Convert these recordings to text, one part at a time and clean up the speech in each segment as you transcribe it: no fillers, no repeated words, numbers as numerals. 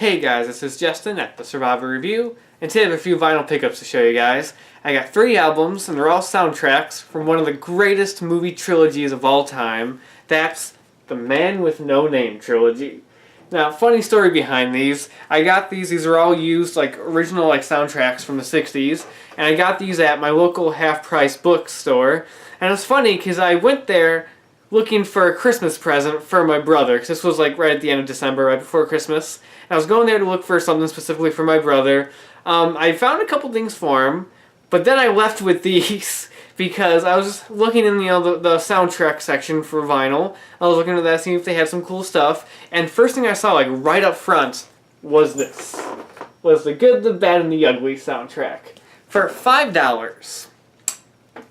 Hey guys, this is Justin at the Survivor Review, and today I have a few vinyl pickups to show you guys. I got 3 albums, and they're all soundtracks from one of the greatest movie trilogies of all time. That's the Man with No Name trilogy. Now, funny story behind these. I got these are all used, original soundtracks from the 60s, and I got these at my local half-price bookstore. And it's funny, because I went there looking for a Christmas present for my brother, because this was right at the end of December, right before Christmas. And I was going there to look for something specifically for my brother. I found a couple things for him, but then I left with these because I was just looking in the soundtrack section for vinyl. I was looking at that, seeing if they had some cool stuff, and first thing I saw right up front was this. Was the Good, the Bad, and the Ugly soundtrack for $5.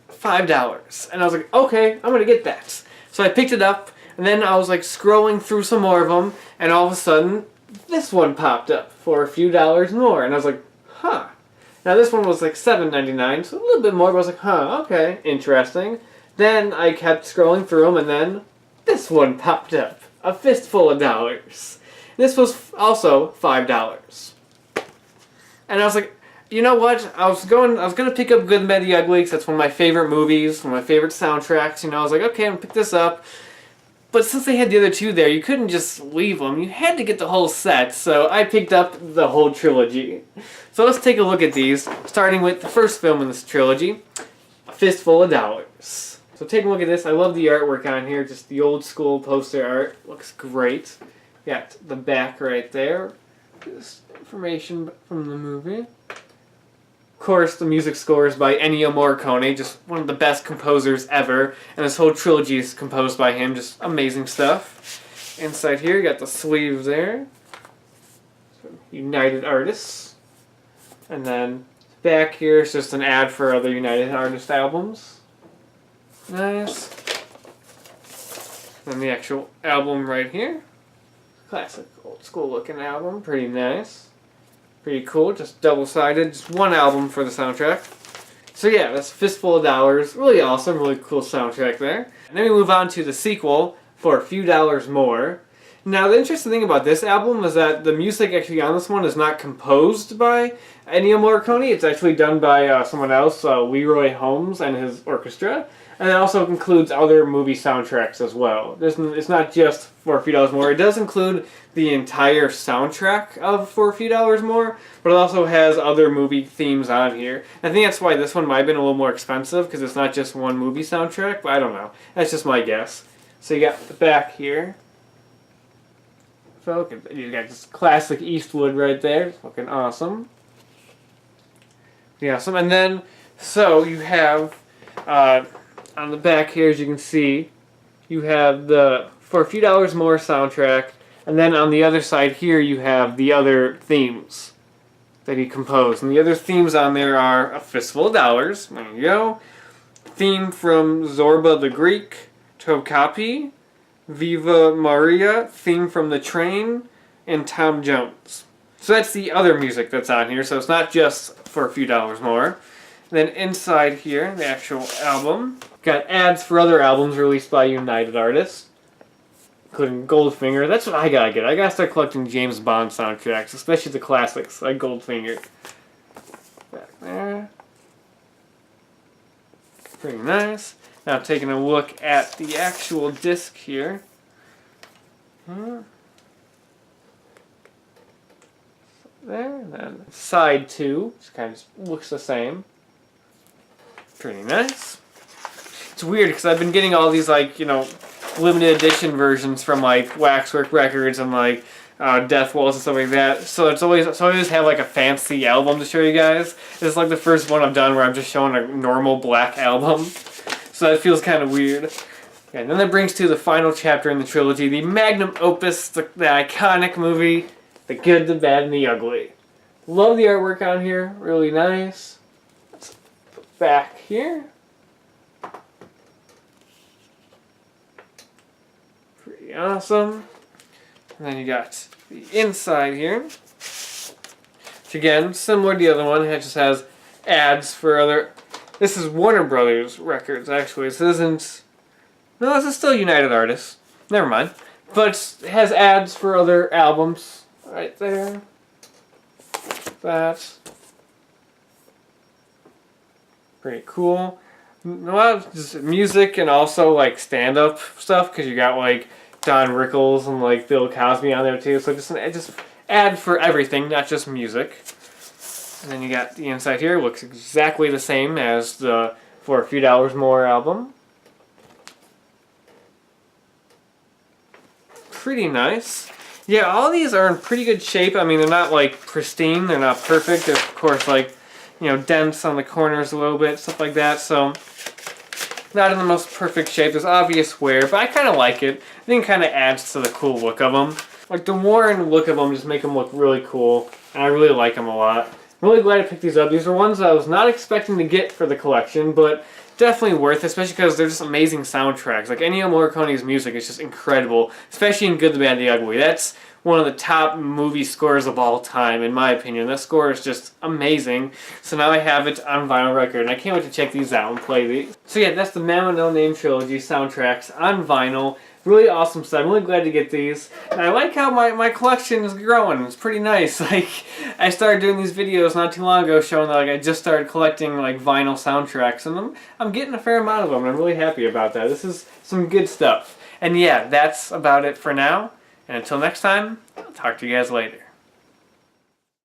$5. And I was like, okay, I'm gonna get that. So I picked it up, and then I was scrolling through some more of them, and all of a sudden, this one popped up for a few dollars more, and I was like, huh. Now this one was $7.99, so a little bit more, but I was like, huh, okay, interesting. Then I kept scrolling through them, and then this one popped up, A Fistful of Dollars. This was also $5. And I was like, you know what? I was gonna pick up Good, the Bad, the Ugly, because that's one of my favorite movies, one of my favorite soundtracks. I was like, okay, I'm gonna pick this up. But since they had the other two there, you couldn't just leave them. You had to get the whole set, so I picked up the whole trilogy. So let's take a look at these, starting with the first film in this trilogy, A Fistful of Dollars. So take a look at this. I love the artwork on here, just the old school poster art. Looks great. Got the back right there. Just information from the movie. Of course, the music score is by Ennio Morricone, just one of the best composers ever, and this whole trilogy is composed by him, just amazing stuff. Inside here, you got the sleeve there, United Artists, and then back here is just an ad for other United Artists albums. Nice. Then the actual album right here, classic old school looking album, pretty nice. Pretty cool, just double-sided, just one album for the soundtrack. So yeah, that's Fistful of Dollars, really awesome, really cool soundtrack there. And then we move on to the sequel, For a Few Dollars More. Now the interesting thing about this album is that the music actually on this one is not composed by Ennio Morricone, it's actually done by someone else, Leroy Holmes and his orchestra. And it also includes other movie soundtracks as well. It's not just For a Few Dollars More. It does include the entire soundtrack of For a Few Dollars More, but it also has other movie themes on here. I think that's why this one might have been a little more expensive, because it's not just one movie soundtrack, but I don't know. That's just my guess. So you got the back here. So you got this classic Eastwood right there. It's fucking awesome. Yeah, awesome. And then, so you have... on the back here, as you can see, you have the For a Few Dollars More soundtrack, and then on the other side here you have the other themes that he composed. And the other themes on there are A Fistful of Dollars, there you go, theme from Zorba the Greek, Tokapi, Viva Maria, theme from The Train, and Tom Jones. So that's the other music that's on here, so it's not just For a Few Dollars More. Then inside here, the actual album, got ads for other albums released by United Artists, including Goldfinger. That's what I gotta get. I gotta start collecting James Bond soundtracks, especially the classics, like Goldfinger. Back there. Pretty nice. Now taking a look at the actual disc here. There, and then side 2, which kind of looks the same. Pretty nice. It's weird because I've been getting all these limited edition versions from Waxwork Records and Death Walls and stuff like that. So I always have a fancy album to show you guys. This is the first one I've done where I'm just showing a normal black album. So that feels kind of weird. Okay, and then that brings to the final chapter in the trilogy, the magnum opus, the iconic movie, The Good, the Bad, and the Ugly. Love the artwork on here, really nice. Back here. Pretty awesome. And then you got the inside here. Which again, similar to the other one, it just has ads for other... This is Warner Brothers Records, actually. This isn't... No, this is still United Artists. Never mind. But it has ads for other albums right there. That. Pretty cool. A lot of just music and also like stand-up stuff because you got like Don Rickles and like Bill Cosby on there too. So just ad for everything, not just music. And then you got the inside here. Looks exactly the same as the For a Few Dollars More album. Pretty nice. Yeah, all these are in pretty good shape. I mean, they're not like pristine. They're not perfect. There's of course like, you know, dents on the corners a little bit, stuff like that. So not in the most perfect shape. There's obvious wear, but I kind of like it. I think it kind of adds to the cool look of them. Like the worn look of them just make them look really cool, and I really like them a lot. I'm really glad I picked these up. These are ones that I was not expecting to get for the collection, but definitely worth it, especially because they're just amazing soundtracks. Like Ennio Morricone's music is just incredible, especially in Good, the Bad, the Ugly. That's one of the top movie scores of all time, in my opinion. That score is just amazing. So now I have it on vinyl record, and I can't wait to check these out and play these. So yeah, that's the Man with No Name Trilogy soundtracks on vinyl. Really awesome stuff. I'm really glad to get these. And I like how my collection is growing. It's pretty nice. Like, I started doing these videos not too long ago showing that like I just started collecting like vinyl soundtracks, and I'm getting a fair amount of them, and I'm really happy about that. This is some good stuff. And yeah, that's about it for now. And until next time, I'll talk to you guys later.